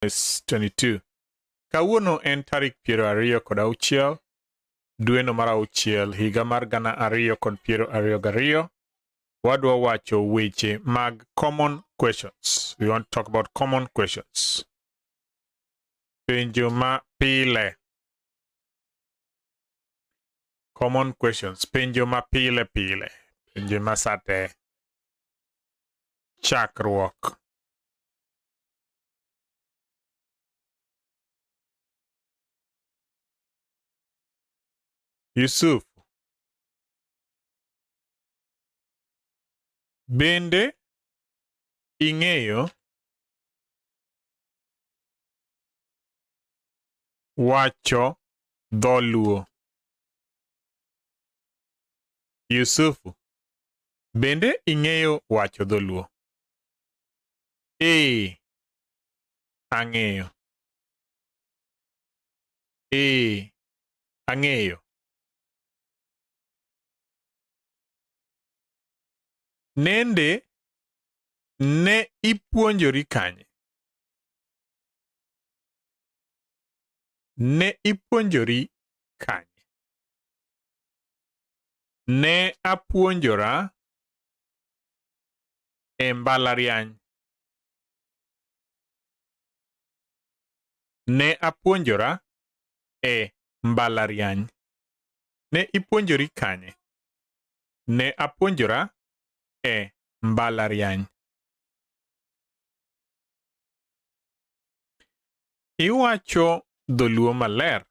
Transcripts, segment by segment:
is 22. Kawuono en tarik 26 dweno mar auchiel higa mar 2022. Wadwa wacho weche mag common questions. We want to talk about common questions. Penjo ma pile. Common questions. Penjo ma pile pile. Penjo ma sate. Chakruok. Yusuf. Bende ing'eyo wacho dholuo. Yusufu. Bende ing'eyo wacho dholuo. Ang'eyo. Ang'eyo. Nende ne ipuonjori kanye? Ne ipuonjori kanye? Ne apuonjora e mbalariany. Ne apuonjora e mbalariany. Ne ipuonjori kanye? Ne apuonjora e mbalariany. Iwacho dholuo maler.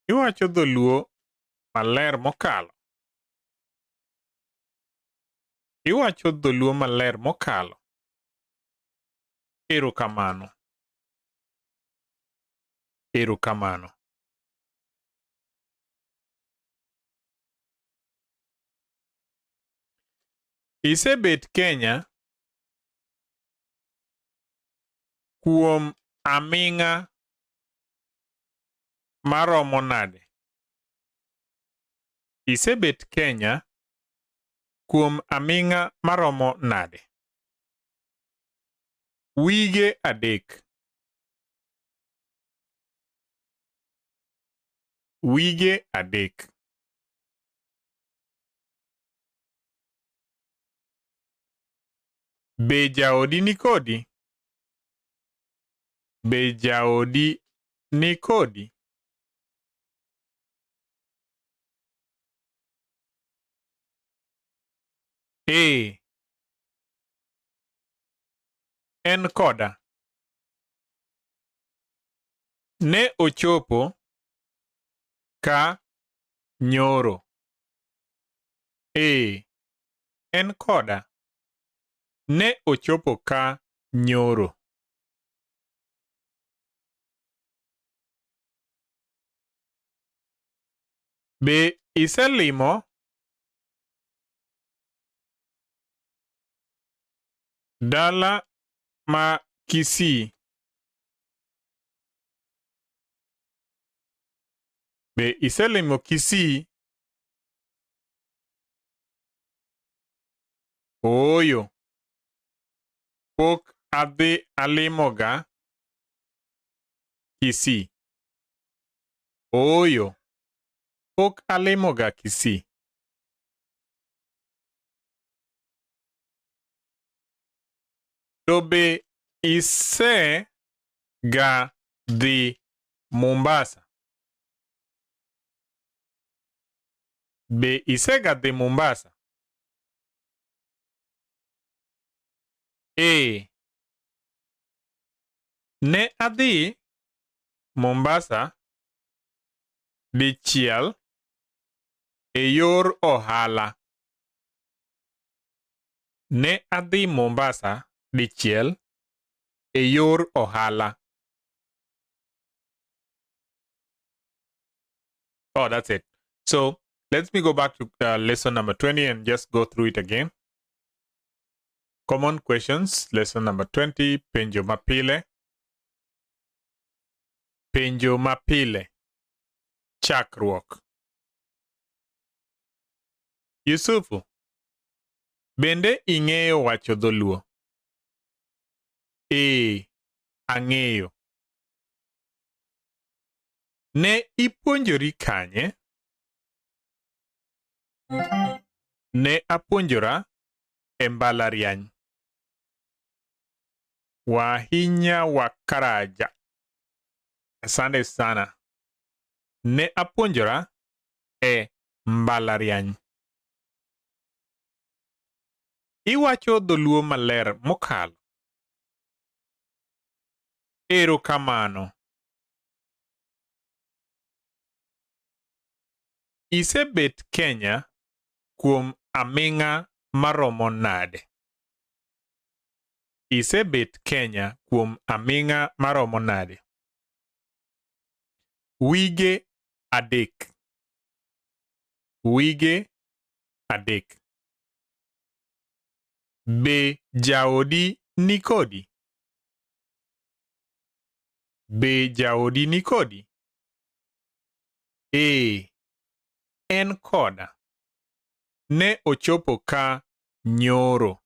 Iwacho dholuo maler mokalo. Iwacho dholuo maler mokalo. Erokamano. Erokamano. Isebet Kenya kuom aming'a maromo nade? Isebet Kenya kuom aming'a maromo nade? Wige adek. Wige adek. Be jaodi ni kodi? Be jaodi ni kodi? En koda. Ne ochopo ka nyoro. En koda. Ne ochopo ka nyoro. Be iselimo dala ma Kisii? Be iselimo Kisii? Ooyo. Pok adhi alimoga Kisii. Ooyo. Pok alimoga Kisii. To be isega dhi Mombasa? Be isega dhi Mombasa? Ne adhi Mombasa dichiel e yor ohala. Ne adhi Mombasa dichiel e yor ohala. Oh, that's it. So, let me go back to lesson number 20 and just go through it again. Common questions, lesson number 20, penjo mapile. Penjo mapile. Chakruok. Yusufu. Bende ing'eyo wacho dholuo? Ang'eyo. Ne ipuonjori kanye? Ne apuonjora e mbalariany. Wahinya wakaraja. Asante sana. Ne apuonjora e mbalariany. Iwacho dholuo maler mokalo. Erokamano. Isebet Kenya kuom aming'a maromo nade? Isebet Kenya kuom aming'a maromo nade? Wige adek. Wige adek. Be jaodi nikodi? Be jaodi nikodi? En koda. Ne ochopo ka nyoro.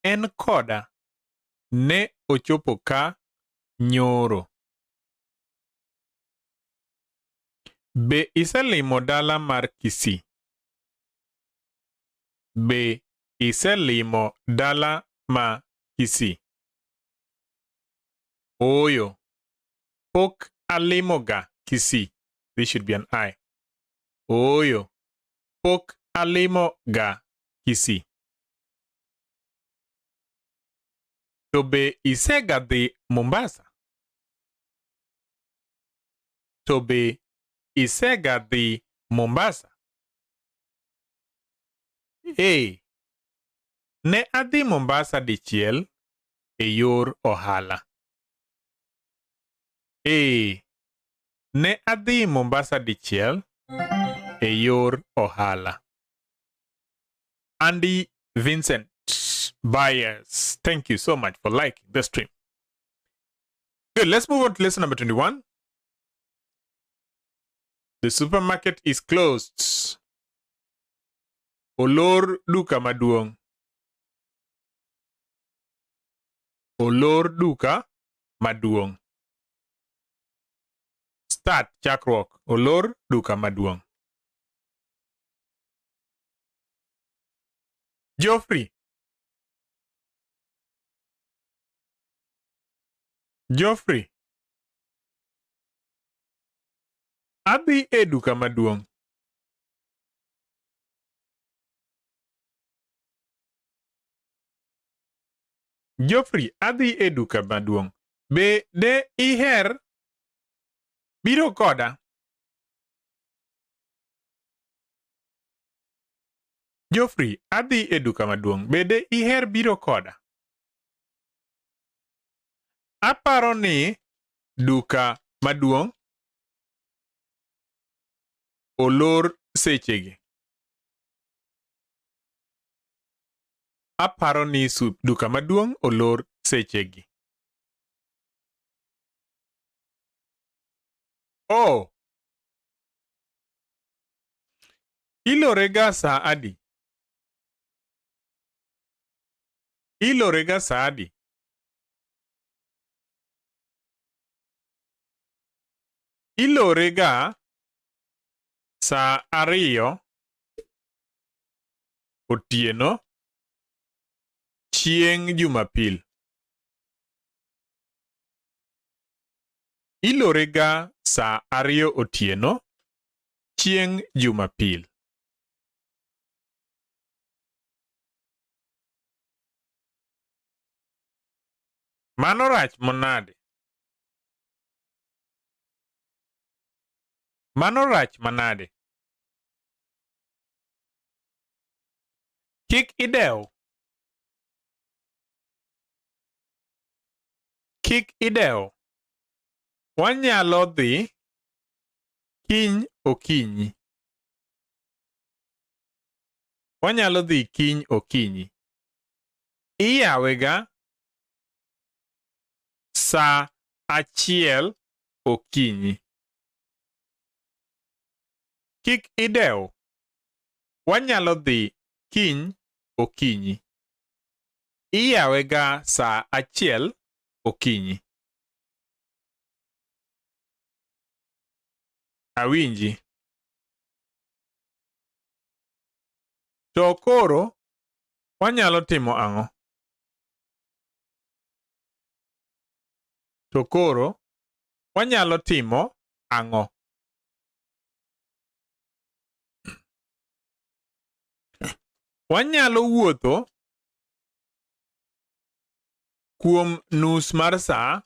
En koda. Ne ochopo ka nyoro. Be iselimo dala mar Kisii? Be iselimo dala ma Kisii? Ooyo. Pok alimoga Kisii. This should be an I. Ooyo. Pok alimoga Kisii. To be isega dhi Mombasa? To be isega dhi Mombasa? Ne adhi Mombasa dichiel e yor ohala. Ne adhi Mombasa dichiel e yor ohala. Andy Vincent Byers, thank you so much for liking the stream. Good, let's move on to lesson number 21. The supermarket is closed. Olor duka maduong'. Olor duka maduong'. Start chakruok. Olor duka maduong'. Geoffrey. Geoffrey. Adhi e duka maduong'. Geoffrey, adhi e duka maduong'. Be de iher biro koda? Geoffrey, adhi e duka maduong'. Be de iher biro koda? Aparo ni duka maduong' olor sechegi. Aparo ni duka maduong' olor sechegi. Oh! Ilorega sa adi? Ilorega sa adi? Ilorega sa ariyo otieno chieng' Jumapil. Ilorega sa ariyo otieno chieng' Jumapil. Mano rach manade? Mano rach manade? Kik idew. Kik idew. Wanyalo dhi kiny okinyi. Wanyalo dhi kiny okinyi. Iyawega sa achiel okinyi. Kik idew. Wanyalo dhi kiny okinyi. Iyawega saa 1 okinyi. Awinji. To koro wanyalo timo ang'o? To koro wanyalo timo ang'o? Wanyalo wuotho kuom nus mar saa.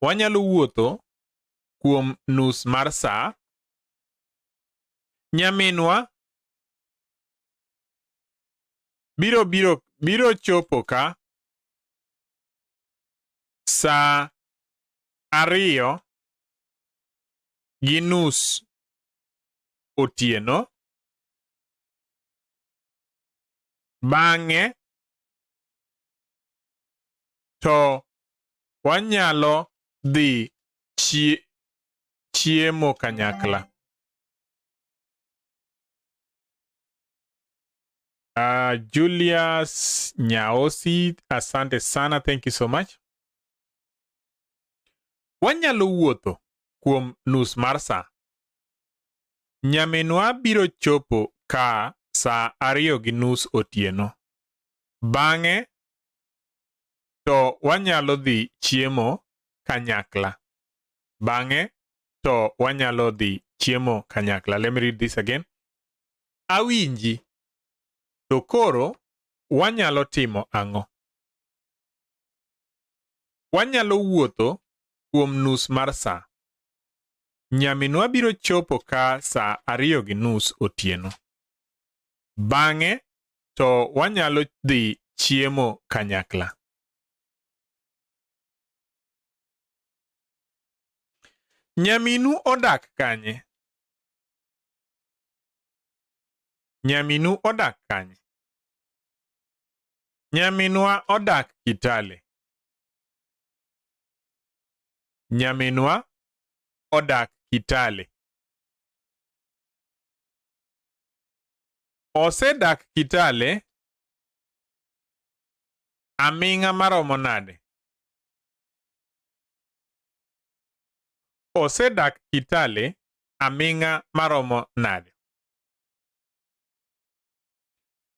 Wanyalo wuotho kuom nus mar saa. Nyaminwa biro chopo ka saa 2:30 otieno. Bang'e to wanyalo dhi chiemo kanyakla. Julius Nyaosi, asante sana, thank you so much. Wanyalo wuotho kuom nus mar saa. Nyaminwa biro chopo ka saa 2:30 otieno. Bang'e to wanyalo dhi chiemo kanyakla. Bang'e to wanyalo dhi chiemo kanyakla. Let me read this again. Awinji. To koro wanyalo timo ang'o? Wanyalo wuotho kuom nus mar saa. Nyaminwa biro chopo ka saa 2:30 otieno. Bang'e to wanyalo dhi chiemo kanyakla. Nyaminu odak kanye? Nyaminu odak kanye? Nyaminwa odak Kitale. Nyaminwa odak Kitale. Osedak Kitale aming'a maromo nade? Osedak Kitale aming'a maromo nade?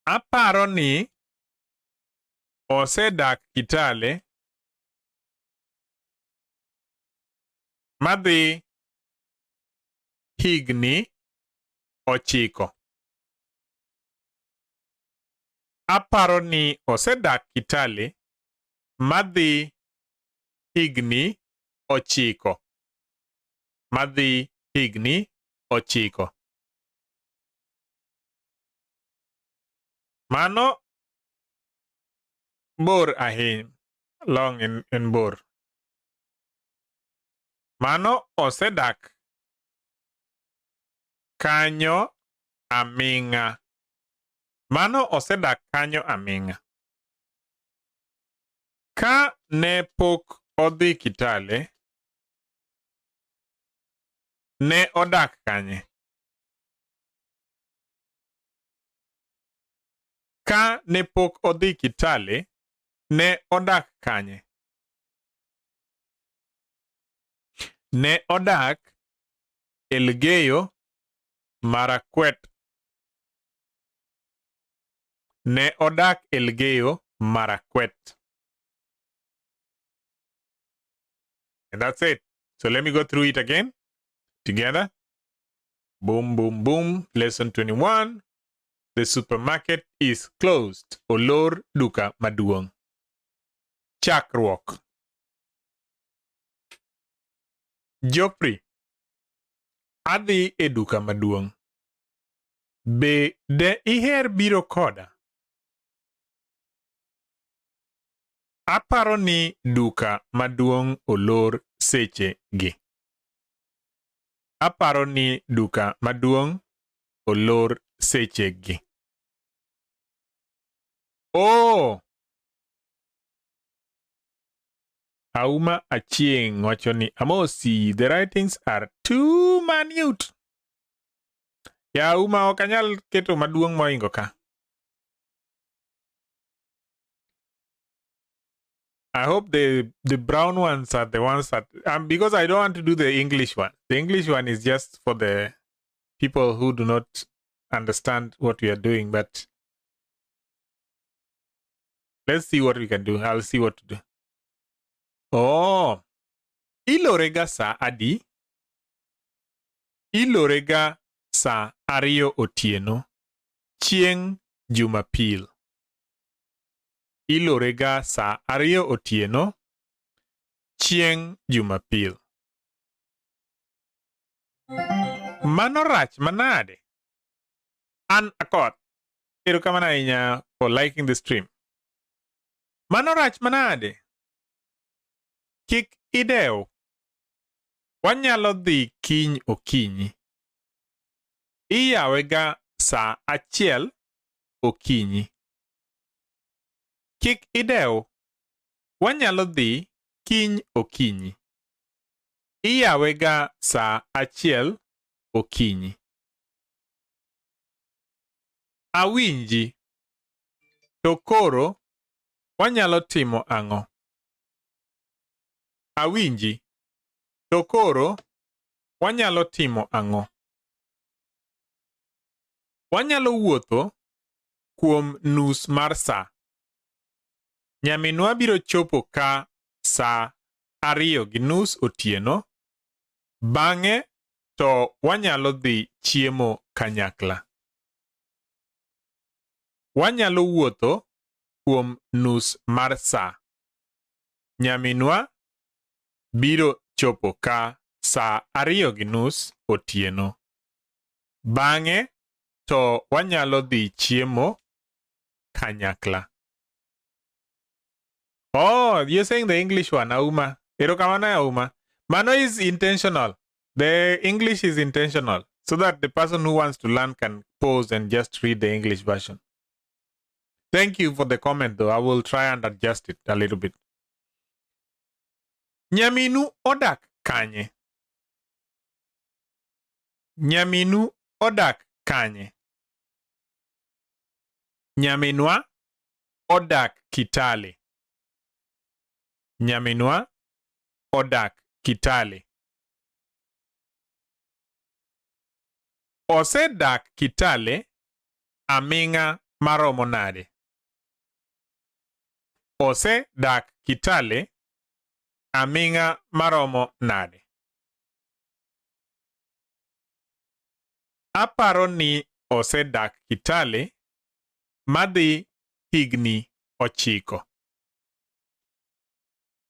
Aparo ni osedak Kitale madhi higni 9. Aparo ni osedak Kitale madhi higni 9. Madhi higni 9. Mano bor ahinya. Long en bor. Mano osedak kanyo aming'a. Mano osedak kanyo aming'a. Ka ne pok odhi Kitale, ne odak kanye? Ka ne pok odhi Kitale, ne odak kanye? Ne odak Elgeyo Marakwet. Ne odak Elgeyo Marakwet. And that's it. So let me go through it again. Together. Boom, boom, boom. Lesson 21. The supermarket is closed. Olor duka maduong'. Chakruok. Jopri. Adhi e duka maduong'. Be de iher biro koda? Aparo ni duka maduong' olor seche gi. Aparo ni duka maduong' olor seche gi. Oh! Auma Achieng wacho ni amosi, the writings are too minute. Ya Auma ok anyal keto maduong' moingo ka. I hope the brown ones are the ones that because I don't want to do the English one. The English one is just for the people who do not understand what we are doing, but let's see what we can do. I'll see what to do. Oh, ilorega sa adi? Ilorega sa ariyo otieno, chieng Jumapil. Ilorega sa ariyo otieno, chieng Jumapil. Mano rach manade? An akot. Erokamano ahinya for liking the stream. Mano rach manade? Kik idew. Wanyalo dhi kiny okinyi. Iyawega sa achiel okinyi. Kik idew. Wanyalo dhi kiny okinyi. Iyawega sa achiel okinyi. Awinji. To koro wanyalo timo ang'o? Awinji. To koro wanyalo timo ang'o? Wanyalo wuotho kuom nus mar sa. Nyaminwa biro chopo ka sa 2:30 otieno. Bang'e to wanyalo dhi chiemo kanyakla. Wanyalo wuotho kuom nus mar sa. Nyaminwa biro chopo ka sa 2:30 otieno. Bang'e to wanyalo dhi chiemo kanyakla. Oh, you're saying the English one, Auma. Erokamano Auma. Mano is intentional. The English is intentional, so that the person who wants to learn can pause and just read the English version. Thank you for the comment, though. I will try and adjust it a little bit. Nyaminu odak kanye? Nyaminu odak kanye? Nyaminwa odak Kitale. Nyaminwa odak Kitale. Osedak Kitale aming'a maromo nade? Osedak Kitale aming'a maromo nade? Aparo ni osedak Kitale madhi higni 9.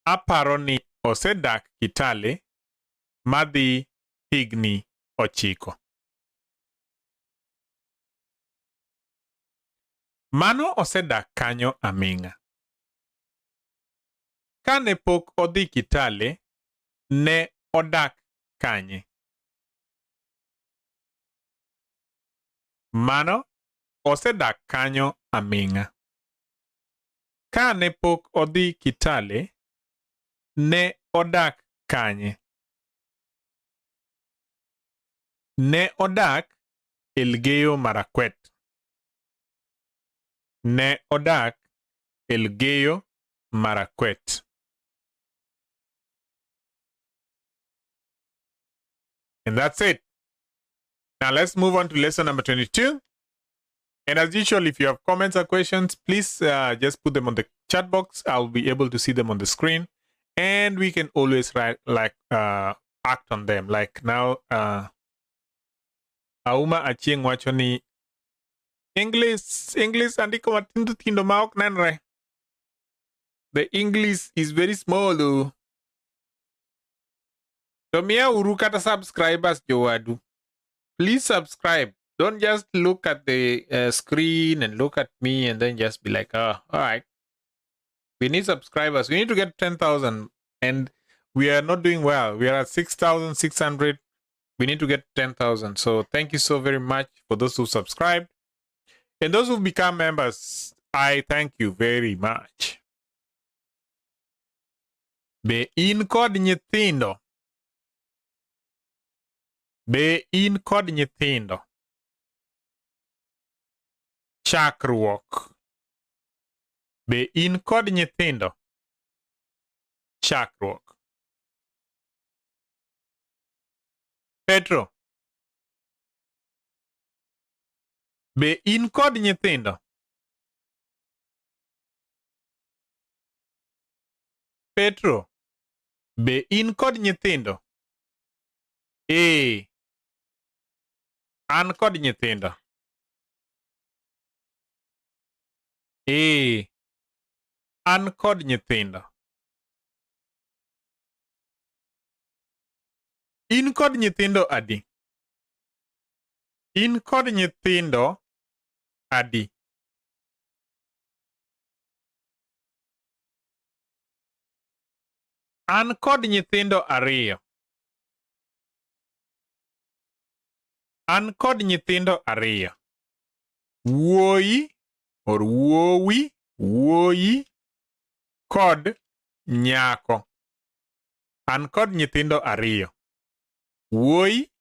Aparo ni osedak Kitale madhi higni 9. Mano osedak kanyo aming'a. Kane pok odhi Kitale, ne odak kanye? Mano osedak kanyo aming'a. Kane pok odhi Kitale, ne odak kanye? Ne odak Elgeyo Marakwet. Ne odak Elgeyo Marakwet. And that's it. Now let's move on to lesson number 22. And as usual, if you have comments or questions, please just put them on the chat box. I'll be able to see them on the screen. And we can always act on them. Like now, Auma Achieng wacho ni English andiko matindo tindo ma ok nenre. The English is very small though. To miya uru kata subscribers jowadu. Please subscribe. Don't just look at the screen and look at me and then just be like, oh, all right. We need subscribers. We need to get 10,000 and we are not doing well. We are at 6,600. We need to get 10,000. So thank you so very much for those who subscribed. And those who become members, I thank you very much. Be in kod nyithindo. Be in kod nyithindo. Chakruok. Be in kod nyithindo. Chakruok. Petro, be in kod nyithindo? Petro, be in kod nyithindo? An kod nyithindo. An kod nyithindo. In kod nyithindo adi? In kod nyithindo adi? An kod nyithindo ariyo. An kod nyithindo ariyo. Wuoyi or wuoyi kod nyako. An kod nyithindo ariyo. Wuoyi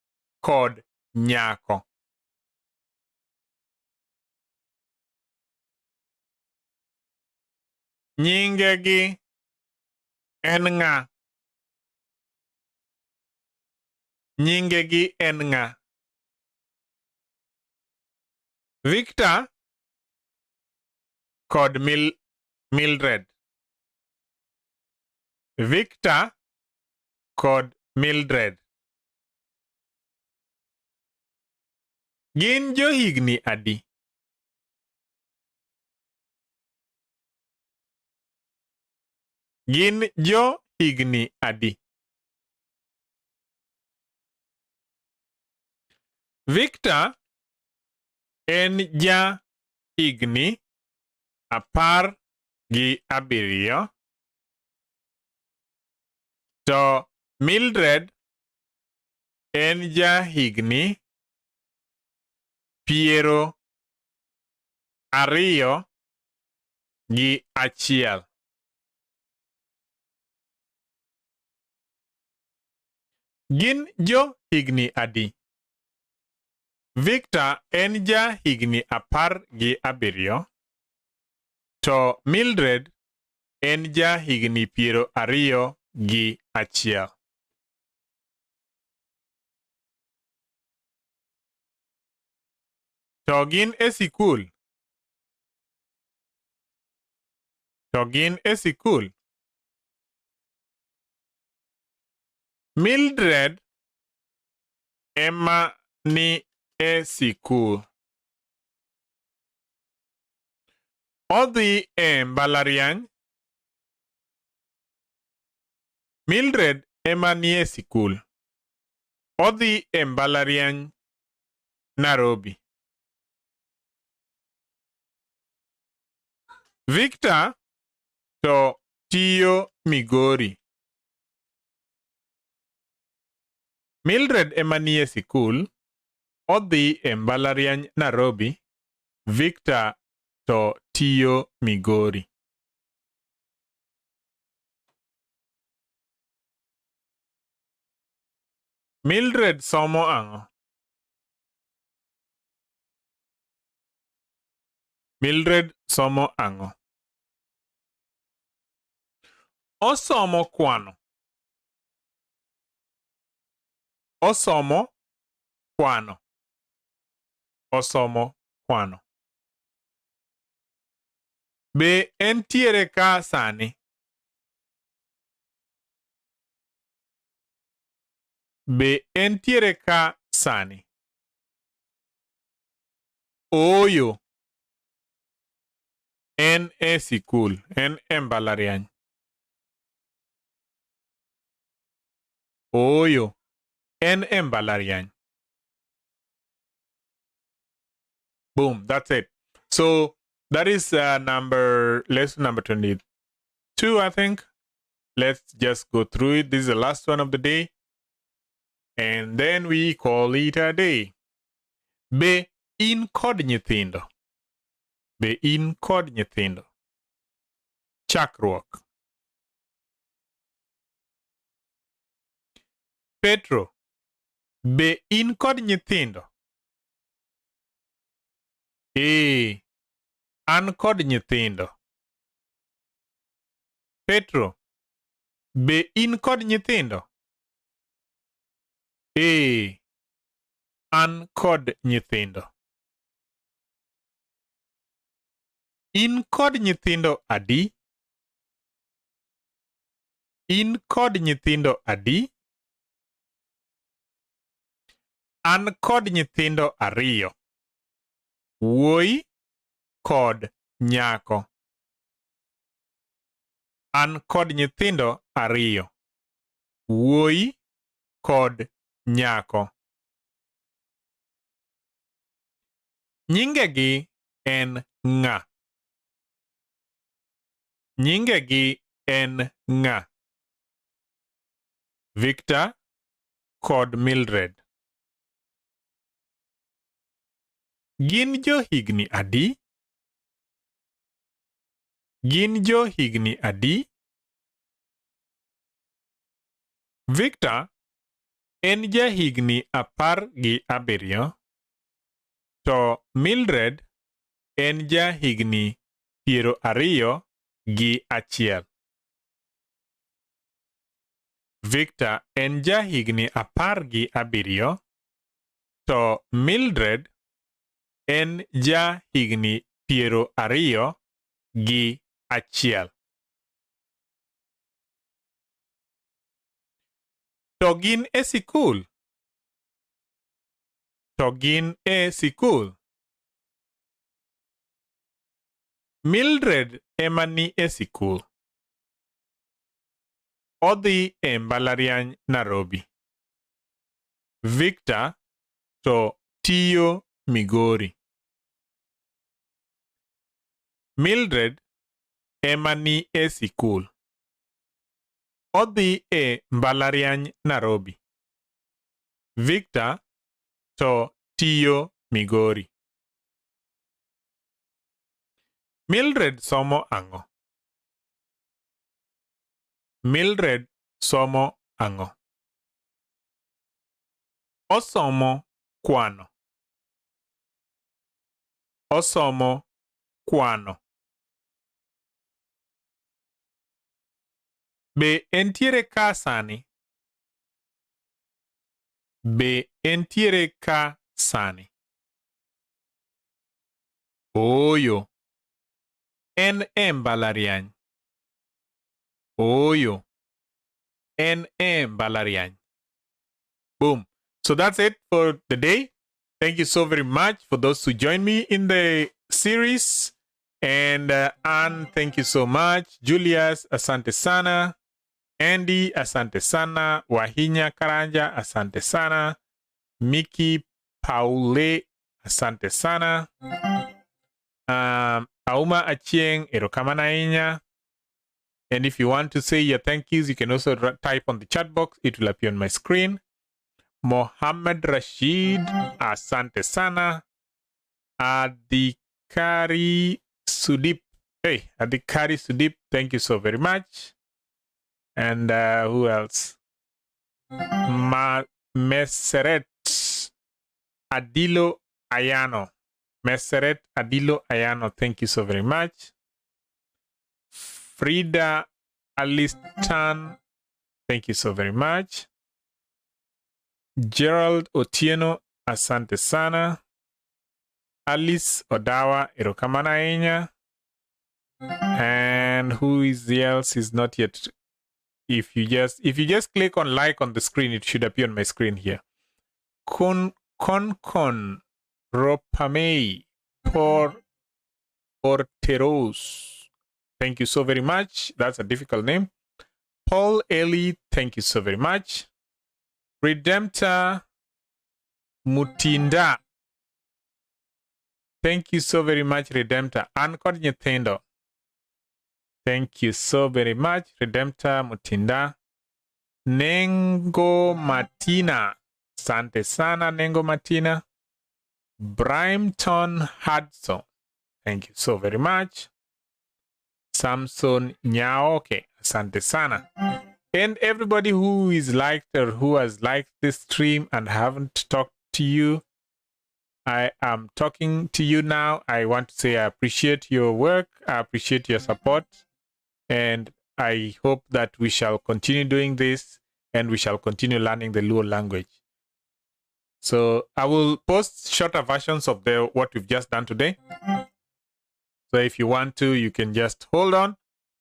kod nyako. Nyingegi en ng'a? Nyingegi en ng'a? Victor kod Mildred. Victor kod Mildred. Gin johigni adi? Gin johigni adi? Victor en ja higni 17 to Mildred en ja higni 21. Gin jo higni adi? Victor en ja higni 17 to Mildred en ja higni 21. To gin e sikul? To gin e sikul? Mildred ema ni e sikul. Odhi e mbalariany? Mildred ema ni e sikul. Odhi e mbalariany Nairobi. Victor to tiyo Migori. Mildred ema ni e sikul. Odhi e mbalariany Nairobi. Victor to tiyo Migori. Mildred somo ang'o? Mildred somo ang'o? Osomo kwano. Osomo kwano. Osomo kwano. Be entiere ka sani? Be entiere ka sani? Ooyo. En e sikul. En e mbalariany. Ooyo. En e mbalariany. Boom, that's it. So that is lesson number 22, I think. Let's just go through it. This is the last one of the day. And then we call it a day. Be in kod nyithindo. Be in kod nyithindo. Chakruok. Petro. Be in kod nyithindo. An kod nyithindo. Petro. Be in kod nyithindo? An kod nyithindo. In kod nyithindo adi? In kod nyithindo adi? An kod nyithindo ariyo. Wuoyi kod nyako. An kod nyithindo ariyo. Wuoyi kod nyako. Nyingegi en ng'a? Nyingegi en ng'a? Victor kod Mildred. Gin johigni adi? Gin johigni adi? Victor en jahigni 17 to Mildred en jahigni 21. Victor en jahigni 17 to Mildred en jahigni 21. To gin e sikul? To gin e sikul? Mildred ema ni e sikul. Odhi e mbalariany Nairobi. Victor to tiyo Migori. Mildred ema ni e sikul. Odhi e mbalariany Nairobi. Victor to tiyo Migori. Mildred somo ang'o? Mildred somo ang'o? Osomo kwano. Osomo kwano. Be entiere ka sani? Be entiere ka sani? Ooyo. En e mbalariany. Ooyo. En e mbalariany. Boom. So that's it for the day. Thank you so very much for those who joined me in the series. And Anne, thank you so much. Julius, asante sana. Andy, asante sana. Wahinya Karanja, asante sana. Mickey Paule, asante sana. Auma Achieng, erokamana ahinya. And if you want to say your thank yous, you can also type on the chat box. It will appear on my screen. Mohammed Rashid, asante sana. Adhikari Sudip. Hey, Adhikari Sudip, thank you so very much. And who else? Meseret Adilo Ayano. Meseret Adilo Ayano, thank you so very much. Frida Alistan, thank you so very much. Gerald Otieno, asante sana. Alice Odawa, erokamana ahinya. And who else is not yet? If you just click on like on the screen, it should appear on my screen here. Kon Ropamei Porteros. Thank you so very much. That's a difficult name. Paul Eli, thank you so very much. Redemptor Mutinda. Thank you so very much, Redemptor. Ankod nyithindo. Thank you so very much, Redemptor Mutinda. Nengo Martina. Sante sana, Nengo Martina. Brimton Hudson. Thank you so very much. Samson Nyaoke. Sante sana. And everybody who is liked or who has liked this stream and haven't talked to you, I am talking to you now. I want to say I appreciate your work. I appreciate your support. And I hope that we shall continue doing this and we shall continue learning the Luo language. So I will post shorter versions of what we've just done today. So if you want to, you can just hold on.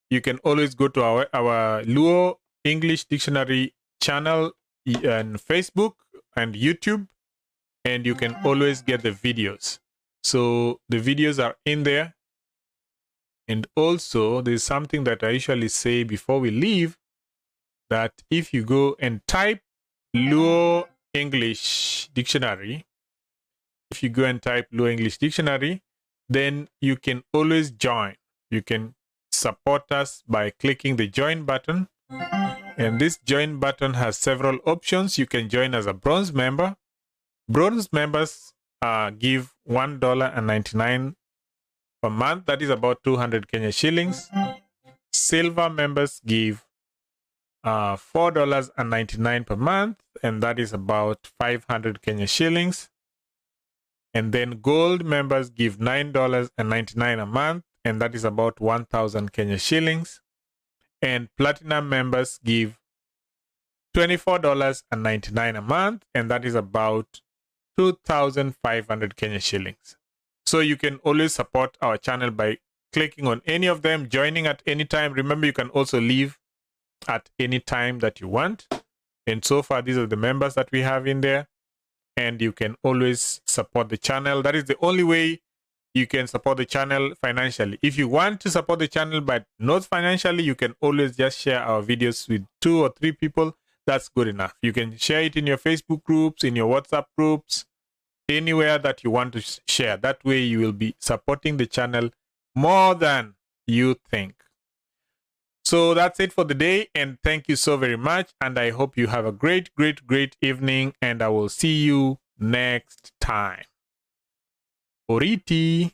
You can always go to our Luo English Dictionary channel on Facebook and YouTube, and you can always get the videos. So the videos are in there. And also, there's something that I usually say before we leave, that if you go and type Luo English Dictionary, then you can always join. You can support us by clicking the join button. And this join button has several options. You can join as a bronze member. Bronze members give $1.99 per month. That is about 200 Kenya shillings. Silver members give $4.99 per month, and that is about 500 Kenya shillings. And then gold members give $9.99 a month, and that is about 1,000 Kenya shillings. And platinum members give $24.99 a month, and that is about 2,500 Kenya shillings. So you can always support our channel by clicking on any of them, joining at any time. Remember, you can also leave at any time that you want. And so far, these are the members that we have in there. And you can always support the channel. That is the only way you can support the channel financially. If you want to support the channel but not financially, you can always just share our videos with 2 or 3 people. That's good enough. You can share it in your Facebook groups, in your WhatsApp groups, anywhere that you want to share. That way you will be supporting the channel more than you think. So that's it for the day, and thank you so very much, and I hope you have a great evening, and I will see you next time. Oriti.